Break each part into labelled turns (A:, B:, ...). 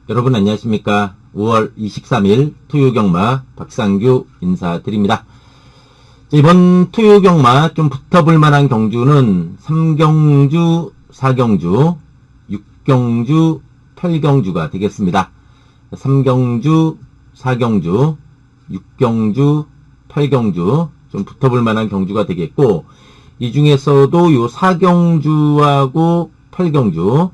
A: 여러분 안녕하십니까. 5월 23일 토요경마 박상규 인사드립니다. 이번 토요경마 좀 붙어볼 만한 경주는 3경주, 4경주, 6경주, 8경주가 되겠습니다. 3경주, 4경주, 6경주, 8경주 좀 붙어볼 만한 경주가 되겠고, 이 중에서도 요 4경주하고 8경주,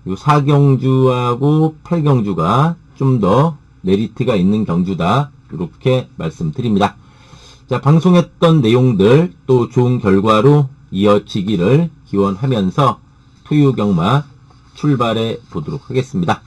A: 요 4경주하고 8경주가 좀 더 메리트가 있는 경주다. 이렇게 말씀드립니다. 자, 방송했던 내용들 또 좋은 결과로 이어지기를 기원하면서 토요경마 출발해 보도록 하겠습니다.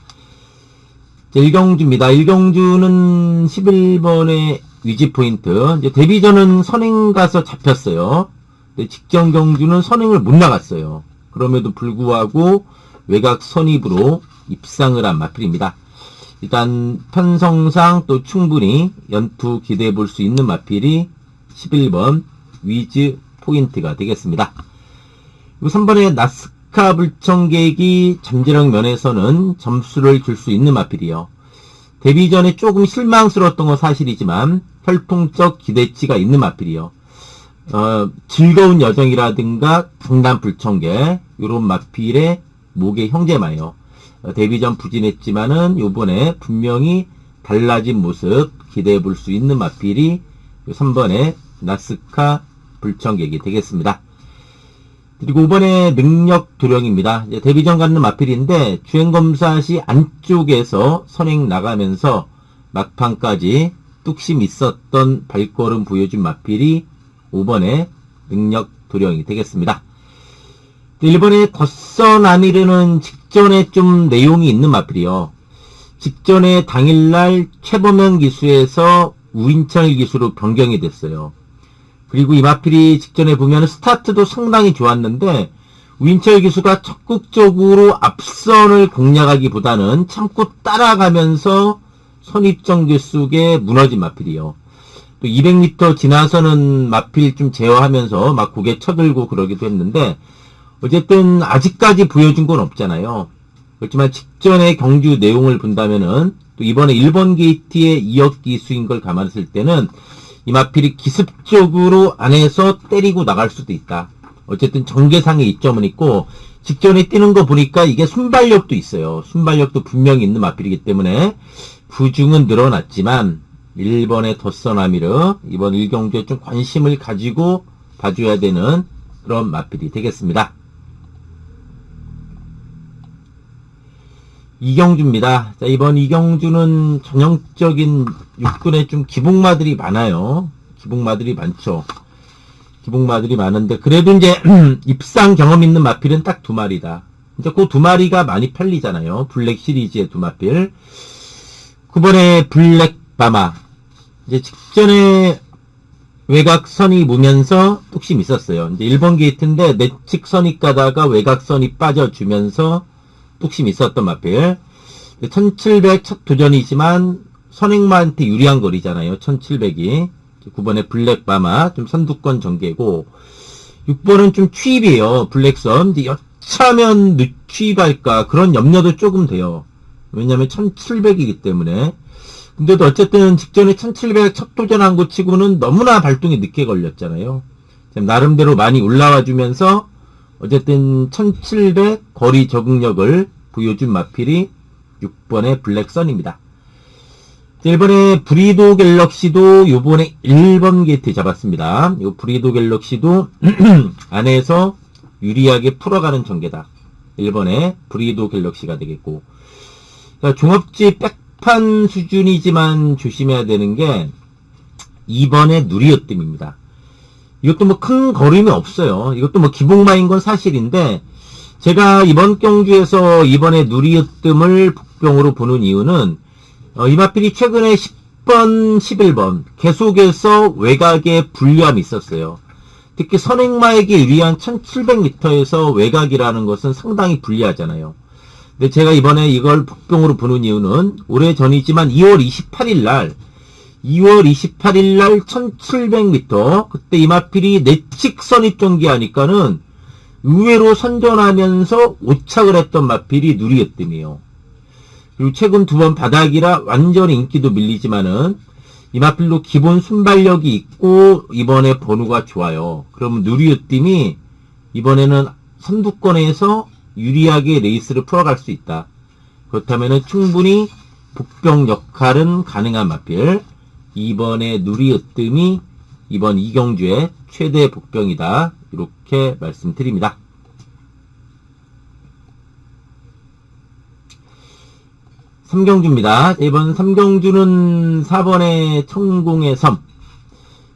A: 자, 1경주입니다. 1경주는 11번의 위지포인트. 이제 데뷔전은 선행 가서 잡혔어요. 근데 직전 경주는 선행을 못 나갔어요. 그럼에도 불구하고 외곽 선입으로 입상을 한 마필입니다. 일단 편성상 또 충분히 연투 기대해 볼 수 있는 마필이 11번 위즈 포인트가 되겠습니다. 그리고 3번의 나스카 불청객이 잠재력 면에서는 점수를 줄 수 있는 마필이요. 데뷔 전에 조금 실망스러웠던 건 사실이지만 혈통적 기대치가 있는 마필이요. 즐거운 여정이라든가 강남 불청객 이런 마필의 목의 형제마요. 데뷔전 부진했지만은 요번에 분명히 달라진 모습 기대해 볼 수 있는 마필이 3번의 나스카 불청객이 되겠습니다. 그리고 5번의 능력 도령입니다. 데뷔전 갖는 마필인데 주행검사 시 안쪽에서 선행 나가면서 막판까지 뚝심 있었던 발걸음 보여준 마필이 5번의 능력 도령이 되겠습니다. 1번의 덧선아미르는 직전에 좀 내용이 있는 마필이요. 직전에 당일날 최범현 기수에서 우인철 기수로 변경이 됐어요. 그리고 이 마필이 직전에 보면 스타트도 상당히 좋았는데 우인철 기수가 적극적으로 앞선을 공략하기보다는 참고 따라가면서 선입정지 속에 무너진 마필이요. 또 200m 지나서는 마필 좀 제어하면서 막 고개 쳐들고 그러기도 했는데 어쨌든 아직까지 보여준 건 없잖아요. 그렇지만 직전의 경주 내용을 본다면은 또 이번에 1번 게이트의 2억 기수인 걸 감안했을 때는 이 마필이 기습적으로 안에서 때리고 나갈 수도 있다. 어쨌든 전개상의 이점은 있고 직전에 뛰는 거 보니까 이게 순발력도 있어요. 순발력도 분명히 있는 마필이기 때문에 부중은 늘어났지만 1번의 덧선아미르 이번 1경주에 좀 관심을 가지고 봐줘야 되는 그런 마필이 되겠습니다. 2경주입니다. 자, 이번 2경주는 전형적인 육군에 좀 기복마들이 많아요. 기복마들이 많죠. 기복마들이 많은데, 그래도 이제, 입상 경험 있는 마필은 딱 2마리다. 이제 그 2마리가 많이 팔리잖아요. 블랙 시리즈의 2마필. 9번에 블랙 바마. 이제 직전에 외곽선이 무면서 뚝심 있었어요. 이제 1번 게이트인데, 내측 선입 가다가 외곽선이 빠져주면서 뚝심 있었던 마필. 1700 첫 도전이지만 선행마한테 유리한 거리잖아요. 1700이. 9번에 블랙바마 좀 선두권 전개고 6번은 좀 추입이에요. 블랙선. 이제 여차면 늦추입할까 그런 염려도 조금 돼요. 왜냐면 1700이기 때문에. 근데도 어쨌든 직전에 1700 첫 도전한 거 치고는 너무나 발동이 늦게 걸렸잖아요. 나름대로 많이 올라와 주면서 어쨌든 1700 거리 적응력을 보여준 마필이 6번의 블랙선입니다. 1번의 브리도 갤럭시도 요번에 1번 게이트 잡았습니다. 이 브리도 갤럭시도 안에서 유리하게 풀어가는 전개다. 1번의 브리도 갤럭시가 되겠고, 그러니까 종합지 백판 수준이지만 조심해야 되는 게 2번의 누리어뜸입니다. 이것도 뭐 큰 거림이 없어요. 이것도 뭐 기복마인 건 사실인데 제가 이번 경주에서 이번에 누리으뜸을 복병으로 보는 이유는 이 마필이 최근에 10번, 11번 계속해서 외곽에 불리함이 있었어요. 특히 선행마에게 유리한 1700m에서 외곽이라는 것은 상당히 불리하잖아요. 근데 제가 이번에 이걸 복병으로 보는 이유는 오래전이지만 2월 28일 날 1700m 그때 이 마필이 내측 선입 전개하니까는 의외로 선전하면서 오착을 했던 마필이 누리으뜸이에요. 그리고 최근 2번 바닥이라 완전히 인기도 밀리지만은 이 마필도 기본 순발력이 있고 이번에 번호가 좋아요. 그러면 누리으뜸이 이번에는 선두권에서 유리하게 레이스를 풀어갈 수 있다. 그렇다면 충분히 복병 역할은 가능한 마필. 이번에 누리으뜸이 이번 이경주의 최대 복병이다. 이렇게 말씀드립니다. 삼경주입니다. 이번 삼경주는 4번의 천공의 섬.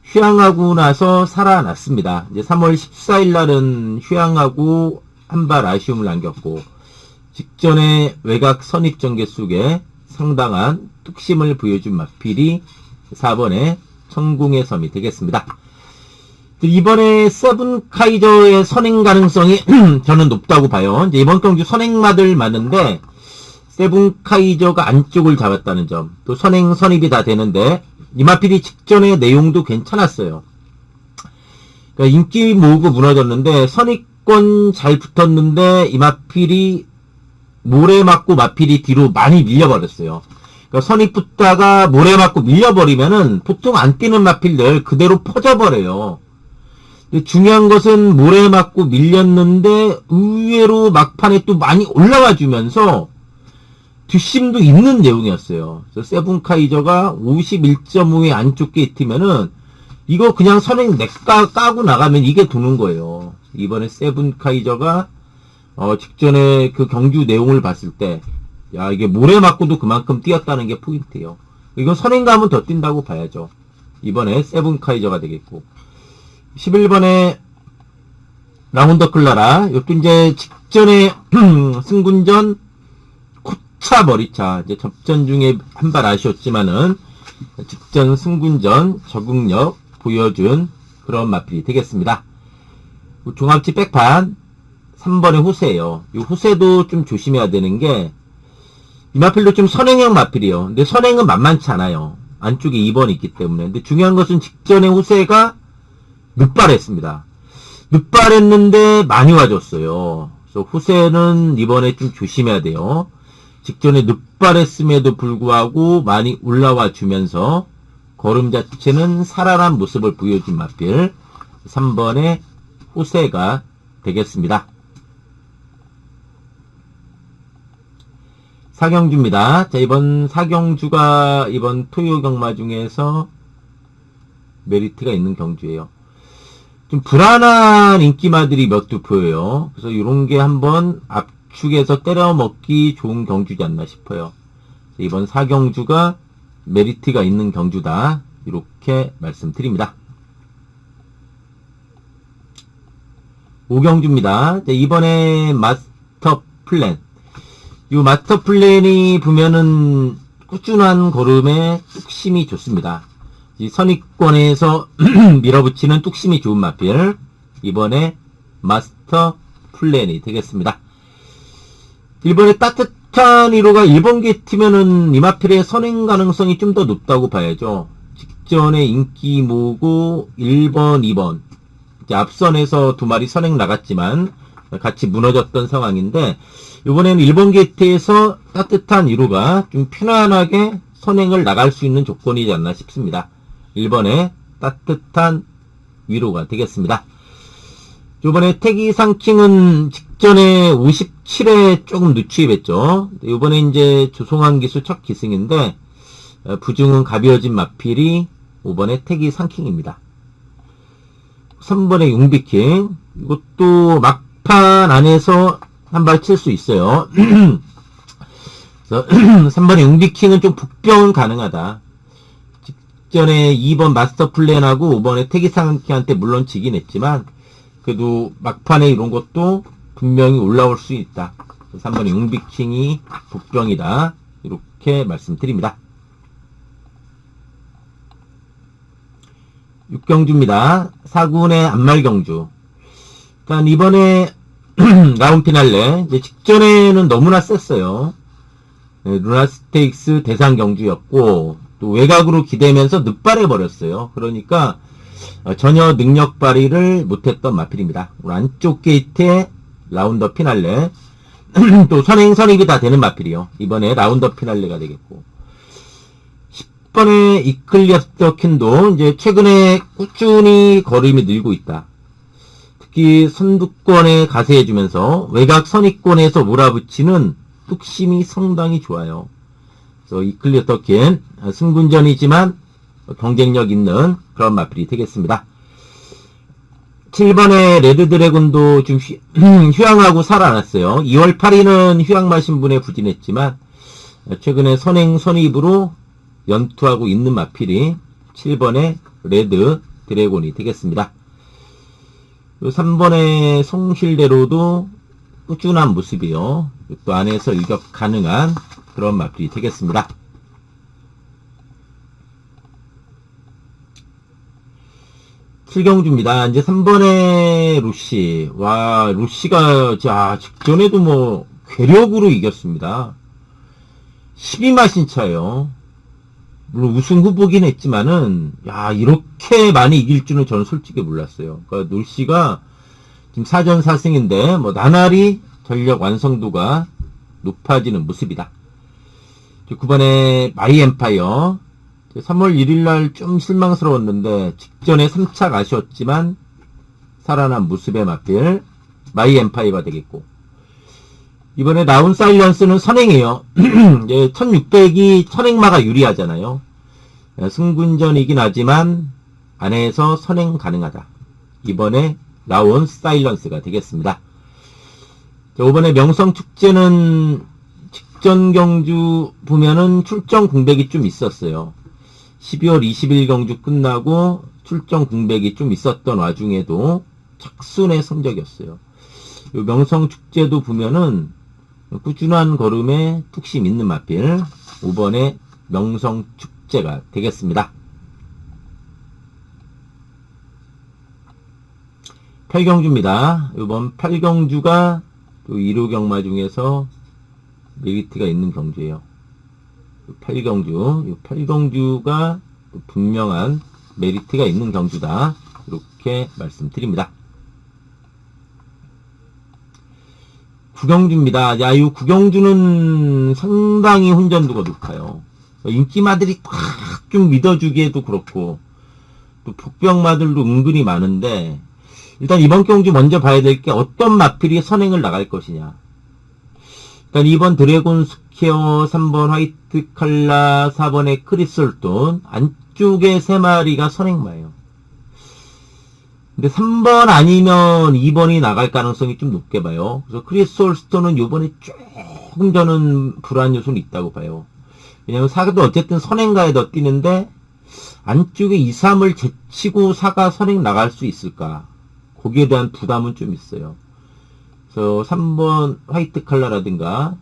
A: 휴양하고 나서 살아났습니다. 이제 3월 14일 날은 휴양하고 한 발 아쉬움을 남겼고, 직전에 외곽 선입전개 속에 상당한 뚝심을 보여준 마필이 4번의 천공의 섬이 되겠습니다. 이번에 세븐카이저의 선행 가능성이 저는 높다고 봐요. 이제 이번 경주 선행마들 많은데, 세븐카이저가 안쪽을 잡았다는 점, 또 선행 선입이 다 되는데 이 마필이 직전의 내용도 괜찮았어요. 그러니까 인기 모으고 무너졌는데 선입권 잘 붙었는데 이 마필이 모래 맞고 마필이 뒤로 많이 밀려버렸어요. 그러니까 선입 붙다가 모래 맞고 밀려버리면은 보통 안 뛰는 마필들 그대로 퍼져버려요. 근데 중요한 것은 모래 맞고 밀렸는데 의외로 막판에 또 많이 올라와 주면서 뒷심도 있는 내용이었어요. 그래서 세븐카이저가 51.5의 안쪽 게이트면은 이거 그냥 선행 까고 나가면 이게 도는 거예요. 이번에 세븐카이저가 직전에 그 경주 내용을 봤을 때 야 이게 모래 맞고도 그만큼 뛰었다는 게 포인트예요. 이건 선행 가면 더 뛴다고 봐야죠. 이번에 세븐카이저가 되겠고 11번에 라운더 클라라 이것도 이제 직전에 승군전 차 머리차 이제 접전 중에 한 발 아쉬웠지만은 직전 승군전 적응력 보여준 그런 마필이 되겠습니다. 종합치 백판 3번의 후세예요. 이 후세도 좀 조심해야 되는 게 이 마필도 좀 선행형 마필이에요. 근데 선행은 만만치 않아요. 안쪽에 2번이 있기 때문에. 근데 중요한 것은 직전에 후세가 늑발했습니다. 늑발했는데 많이 와줬어요. 그래서 후세는 이번에 좀 조심해야 돼요. 직전에 늑발했음에도 불구하고 많이 올라와 주면서 걸음 자체는 살아난 모습을 보여준 마필 3번의 후세가 되겠습니다. 사경주입니다. 자, 이번 사경주가 이번 토요 경마 중에서 메리트가 있는 경주예요. 좀 불안한 인기마들이 몇 두 보여요. 그래서 이런 게 한번 압축해서 때려 먹기 좋은 경주지 않나 싶어요. 이번 사경주가 메리트가 있는 경주다. 이렇게 말씀드립니다. 5경주입니다. 이번에 마스터 플랜. 이 마스터 플랜이 보면은 꾸준한 걸음에 뚝심이 좋습니다. 이 선입권에서 밀어붙이는 뚝심이 좋은 마필. 이번에 마스터 플랜이 되겠습니다. 이번에 따뜻한 1호가 1번 게이트면은 이 마필의 선행 가능성이 좀 더 높다고 봐야죠. 직전에 인기 모으고 1번, 2번. 이제 앞선에서 2마리 선행 나갔지만 같이 무너졌던 상황인데 이번에는 1번 게이트에서 따뜻한 1호가 좀 편안하게 선행을 나갈 수 있는 조건이지 않나 싶습니다. 1번에 따뜻한 위로가 되겠습니다. 이번에 태기 상킹은 직전에 57에 조금 누추입했죠. 이번에 이제 조송한 기수 첫 기승인데 부중은 가벼워진 마필이 5번에 태기 상킹입니다. 3번에 용비킹 이것도 막판 안에서 한 발 칠 수 있어요. 그래서 3번에 용비킹은 좀 복병 가능하다. 직전에 2번 마스터 플랜하고 5번에 태기 상킹한테 물론 지긴 했지만 그래도 막판에 이런 것도 분명히 올라올 수 있다. 3번의 용비킹이 복병이다. 이렇게 말씀드립니다. 6경주입니다. 4군의 안말경주. 일단 이번에 라운 피날레 이제 직전에는 너무나 셌어요. 네, 루나 스테이크스 대상 경주였고 또 외곽으로 기대면서 늑발해 버렸어요. 그러니까 전혀 능력 발휘를 못했던 마필입니다. 안쪽 게이트의 라운더 피날레 또 선행, 선입이 다 되는 마필이요. 이번에 라운드업 피날레가 되겠고. 10번의 이클리어스 캔도 이제 최근에 꾸준히 걸음이 늘고 있다. 특히 선두권에 가세해주면서 외곽 선입권에서 몰아붙이는 뚝심이 상당히 좋아요. 그래서 이클리어스 캔 승분전이지만 경쟁력 있는 그런 마필이 되겠습니다. 7번의 레드 드래곤도 좀 휴양하고 살아났어요. 2월 8일은 휴양 마신 분에 부진했지만 최근에 선행 선입으로 연투하고 있는 마필이 7번의 레드 드래곤이 되겠습니다. 3번의 성실대로도 꾸준한 모습이요. 또 안에서 일격 가능한 그런 마필이 되겠습니다. 칠경주입니다. 이제 3번의 루시. 와, 루시가, 직전에도 뭐, 괴력으로 이겼습니다. 12마신 차예요. 물론 우승 후보긴 했지만은, 이렇게 많이 이길 줄은 저는 솔직히 몰랐어요. 그러니까 루시가 지금 4전 4승인데, 뭐, 나날이 전력 완성도가 높아지는 모습이다. 9번의 마이 엠파이어. 3월 1일날 좀 실망스러웠는데 직전에 3착 아쉬웠지만 살아난 모습의 마필 마이 엠파이어가 되겠고, 이번에 라운 사일런스는 선행이에요. 1600이 선행마가 유리하잖아요. 승분전이긴 하지만 안에서 선행 가능하다. 이번에 라운 사일런스가 되겠습니다. 이번에 명성축제는 직전 경주 보면은 출정 공백이 좀 있었어요. 12월 20일 경주 끝나고 출정 공백이 좀 있었던 와중에도 착순의 성적이었어요. 명성축제도 보면은 꾸준한 걸음에 툭심 있는 마필 5번의 명성축제가 되겠습니다. 8경주입니다. 이번 8경주가 또 1호 경마 중에서 메리트가 있는 경주예요. 8경주, 8경주가 분명한 메리트가 있는 경주다. 이렇게 말씀드립니다. 9경주입니다. 이 9경주는 상당히 혼전도가 높아요. 인기마들이 딱 좀 믿어주기에도 그렇고, 또 복병마들도 은근히 많은데, 일단 이번 경주 먼저 봐야 될 게 어떤 마필이 선행을 나갈 것이냐. 일단 2번 드래곤 스퀘어, 3번 화이트 칼라, 4번의 크리솔돈, 안쪽에 3마리가 선행마예요. 근데 3번 아니면 2번이 나갈 가능성이 좀 높게 봐요. 그래서 크리솔스톤은 요번에 조금 저는 불안 요소는 있다고 봐요. 왜냐면 4도 어쨌든 선행가에 더 뛰는데 안쪽에 2, 3을 제치고 4가 선행 나갈 수 있을까? 거기에 대한 부담은 좀 있어요. 그래서 3번 화이트 칼라라든가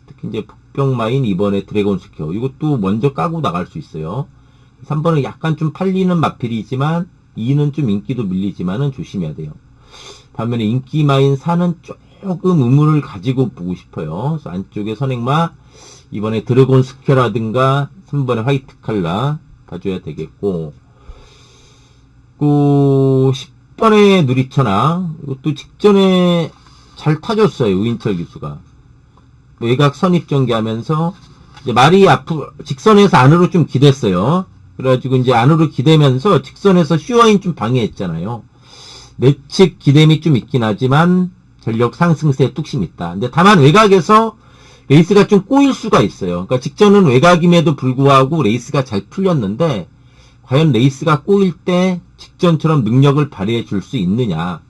A: 특히 이제 복병마인 2번의 드래곤 스퀘어 이것도 먼저 까고 나갈 수 있어요. 3번은 약간 좀 팔리는 마필이지만 2는 좀 인기도 밀리지만은 조심해야 돼요. 반면에 인기마인 4는 조금 의문을 가지고 보고 싶어요. 그래서 안쪽에 선행마 이번에 드래곤 스퀘어라든가 3번의 화이트 칼라 봐줘야 되겠고, 그 10번의 누리천왕 이것도 직전에 잘 타줬어요. 우인철 기수가 외곽 선입 전개하면서 이제 말이 앞으로 직선에서 안으로 좀 기댔어요. 그래가지고 이제 안으로 기대면서 직선에서 슈어인 좀 방해했잖아요. 내측 기댐이 좀 있긴 하지만 전력 상승세에 뚝심이 있다. 근데 다만 외곽에서 레이스가 좀 꼬일 수가 있어요. 그러니까 직전은 외곽임에도 불구하고 레이스가 잘 풀렸는데 과연 레이스가 꼬일 때 직전처럼 능력을 발휘해 줄 수 있느냐,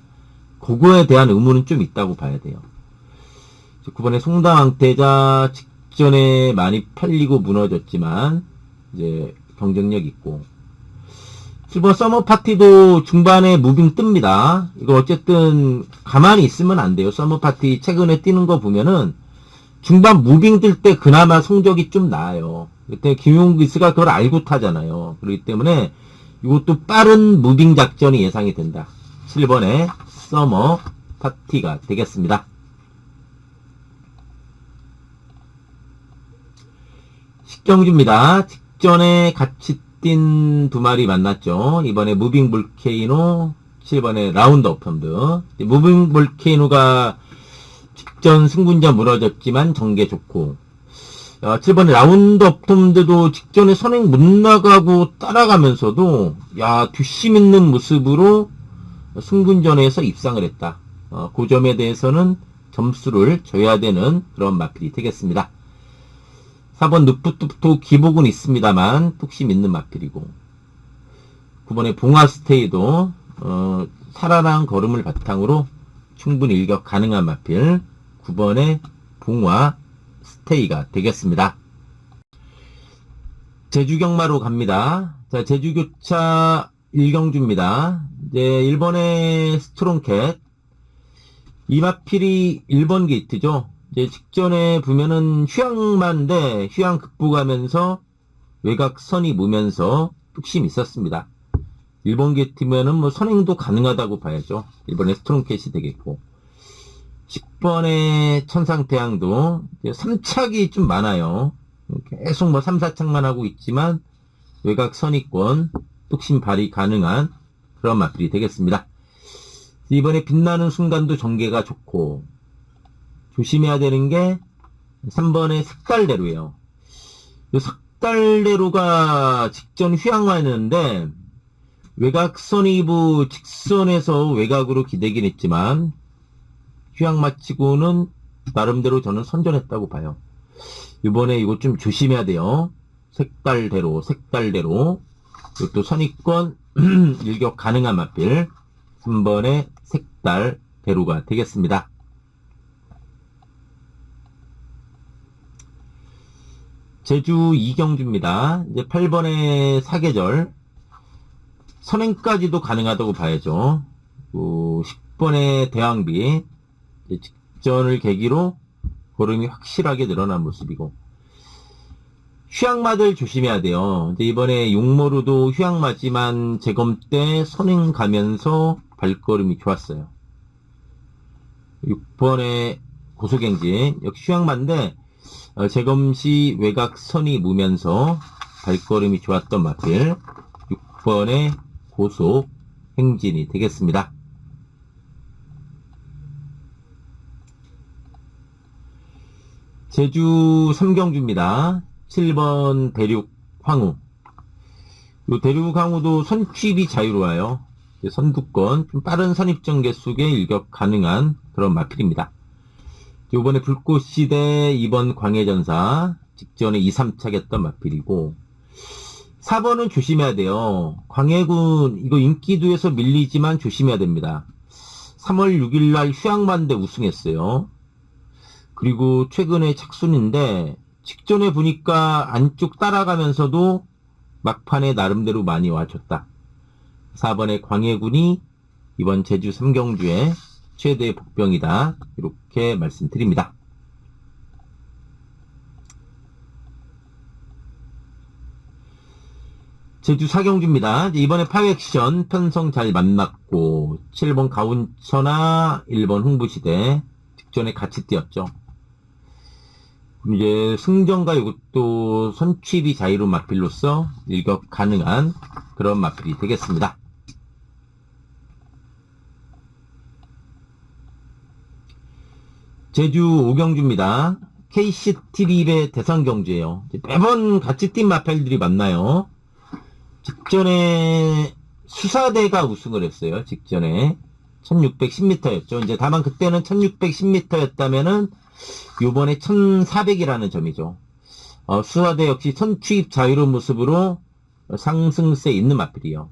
A: 그거에 대한 의문은 좀 있다고 봐야 돼요. 9번에 송당왕태자 직전에 많이 팔리고 무너졌지만 이제 경쟁력 있고, 7번 서머파티도 중반에 무빙 뜹니다. 이거 어쨌든 가만히 있으면 안 돼요. 서머파티 최근에 뛰는 거 보면은 중반 무빙 뜰 때 그나마 성적이 좀 나아요. 그때 김용기스가 그걸 알고 타잖아요. 그렇기 때문에 이것도 빠른 무빙 작전이 예상이 된다. 7번에 서머파티가 되겠습니다. 식경주입니다. 직전에 같이 뛴 두 마리 만났죠. 이번에 무빙 볼케이노, 7번에 라운드 오픈드. 무빙 볼케이노가 직전 승군자 무너졌지만 전개 좋고. 7번에 라운드업 톰드도 직전에 선행 못 나가고 따라가면서도 뒷심 있는 모습으로 승군전에서 입상을 했다. 그 점에 대해서는 점수를 줘야 되는 그런 마필이 되겠습니다. 4번 누프뚜프도 기복은 있습니다만 뚝심 있는 마필이고, 9번에 봉화스테이도 살아난 걸음을 바탕으로 충분히 일격 가능한 마필, 9번에 봉화스테이가 되겠습니다. 제주경마로 갑니다. 자, 제주교차 1경주입니다. 이제 1번의 스트롱캣, 이 마필이 1번 게이트죠. 이제 직전에 보면은 휴양마인데 휴양 극복하면서 외곽선이 무면서 뚝심이 있었습니다. 1번 게이트면은 뭐 선행도 가능하다고 봐야죠. 1번의 스트롱캣이 되겠고, 10번의 천상태양도 3착이 좀 많아요. 계속 뭐 3, 4착만 하고 있지만 외곽 선입권 뚝심 발휘 가능한 그런 마필이 되겠습니다. 이번에 빛나는 순간도 전개가 좋고, 조심해야 되는 게 3번의 색달대로예요. 이 색달대로가 직전 휴양화했는데 외곽 선이부 직선에서 외곽으로 기대긴 했지만 휴양 마치고는 나름대로 저는 선전했다고 봐요. 이번에 이거 좀 조심해야 돼요. 색달대로 이것도 선입권 일격 가능한 마필 3번의 색달대로가 되겠습니다. 제주 2경주입니다. 이제 8번의 사계절, 선행까지도 가능하다고 봐야죠. 10번의 대왕비, 직전을 계기로 걸음이 확실하게 늘어난 모습이고, 휴양마들 조심해야 돼요. 이제 이번에 용모루도 휴양마지만 재검 때 선행 가면서 발걸음이 좋았어요. 6번의 고소갱진, 역시 휴양마인데 재검시 외곽선이 무면서 발걸음이 좋았던 마필 6번의 고소행진이 되겠습니다. 제주 3경주입니다. 7번 대륙황우. 이 대륙황우도 선취입이 자유로워요. 선두권, 좀 빠른 선입전개 속에 일격 가능한 그런 마필입니다. 이번에 불꽃시대 2번 광해전사, 직전에 2, 3착 했던 마필이고, 4번은 조심해야 돼요. 광해군, 이거 인기도에서 밀리지만 조심해야 됩니다. 3월 6일날 휴양만대 우승했어요. 그리고 최근에 착순인데, 직전에 보니까 안쪽 따라가면서도 막판에 나름대로 많이 와줬다. 4번의 광해군이 이번 제주 3경주의 최대의 복병이다. 이렇게 말씀드립니다. 제주 4경주입니다. 이번에 파웨액션 편성 잘 만났고, 7번 가운천하 1번 흥부시대 직전에 같이 뛰었죠. 이제 승전과 이것도 선취입이 자유로운 마필로서 일격 가능한 그런 마필이 되겠습니다. 제주 5경주입니다. KCTV의 대상경주예요. 매번 같이 뛴 마필들이 많나요? 직전에 수사대가 우승을 했어요. 직전에 1610m였죠. 이제 다만 그때는 1610m였다면은 요번에 1400이라는 점이죠. 수사대 역시 선취입 자유로운 모습으로 상승세 있는 마필이요.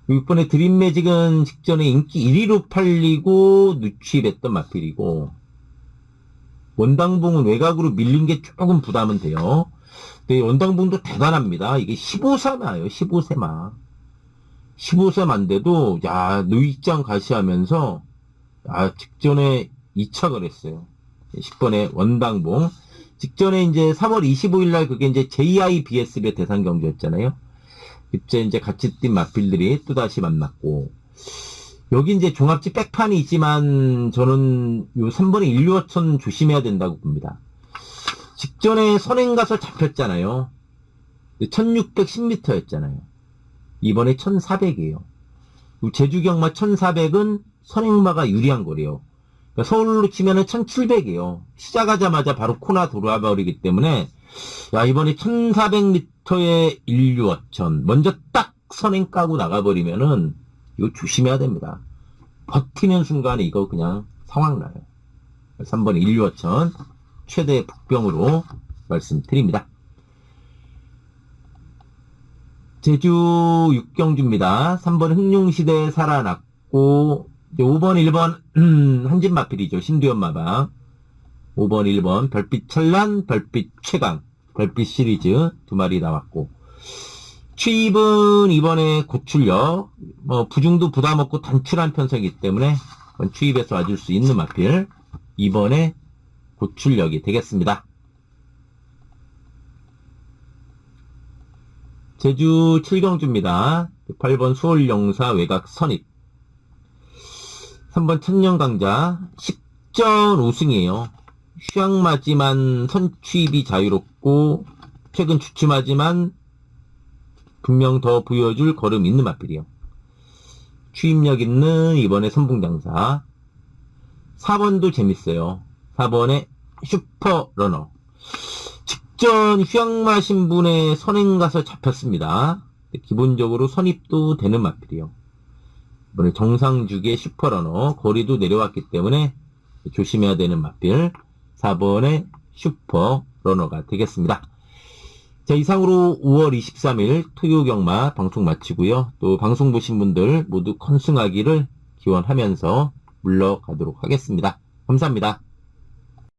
A: 6번의 드림매직은 직전에 인기 1위로 팔리고 누취입했던 마필이고, 원당봉은 외곽으로 밀린 게 조금 부담은 돼요. 근데 원당봉도 대단합니다. 이게 15세마예요. 15세마. 15세마인데도 노익장 가시하면서 직전에 2착을 했어요. 10번의 원당봉. 직전에 이제 3월 25일날 그게 이제 JIBS의 대상 경주였잖아요. 그때 이제 같이 뛴 마필들이 또다시 만났고, 여기 이제 종합지 백판이 있지만 저는 요 3번의 인류어천 조심해야 된다고 봅니다. 직전에 선행 가서 잡혔잖아요. 1610m였잖아요. 이번에 1400이에요. 제주경마 1400은 선행마가 유리한 거래요. 서울로 치면은 1700이에요. 시작하자마자 바로 코나 돌아와 버리기 때문에, 야, 이번에 1400m의 인류어천. 먼저 딱 선행 까고 나가버리면은, 이거 조심해야 됩니다. 버티는 순간에 이거 그냥 상황 나요. 3번 인류어천. 최대 북병으로 말씀드립니다. 제주 육경주입니다. 3번 흥룡시대에 살아났고, 5번, 1번, 한진마필이죠. 신두엽마방. 5번, 1번, 별빛 찬란, 별빛 최강, 별빛 시리즈 2마리 나왔고, 취입은 이번에 고출력, 부중도 부담 없고 단출한 편성이기 때문에, 취입에서 와줄 수 있는 마필, 이번에 고출력이 되겠습니다. 제주 7경주입니다. 8번 수월영사 외곽 선입. 3번 천년강자 10전 5승이에요. 휴양마지만 선취입이 자유롭고 최근 주춤하지만 분명 더 보여줄 걸음 있는 마필이요. 취입력 있는 이번에 선봉장사. 4번도 재밌어요. 4번에 슈퍼러너. 직전 휴양마 신분의 선행 가서 잡혔습니다. 기본적으로 선입도 되는 마필이요. 이번에 정상주기의 슈퍼러너, 거리도 내려왔기 때문에 조심해야 되는 마필 4번의 슈퍼러너가 되겠습니다. 자, 이상으로 5월 23일 토요경마 방송 마치고요. 또 방송 보신 분들 모두 컨승하기를 기원하면서 물러가도록 하겠습니다. 감사합니다.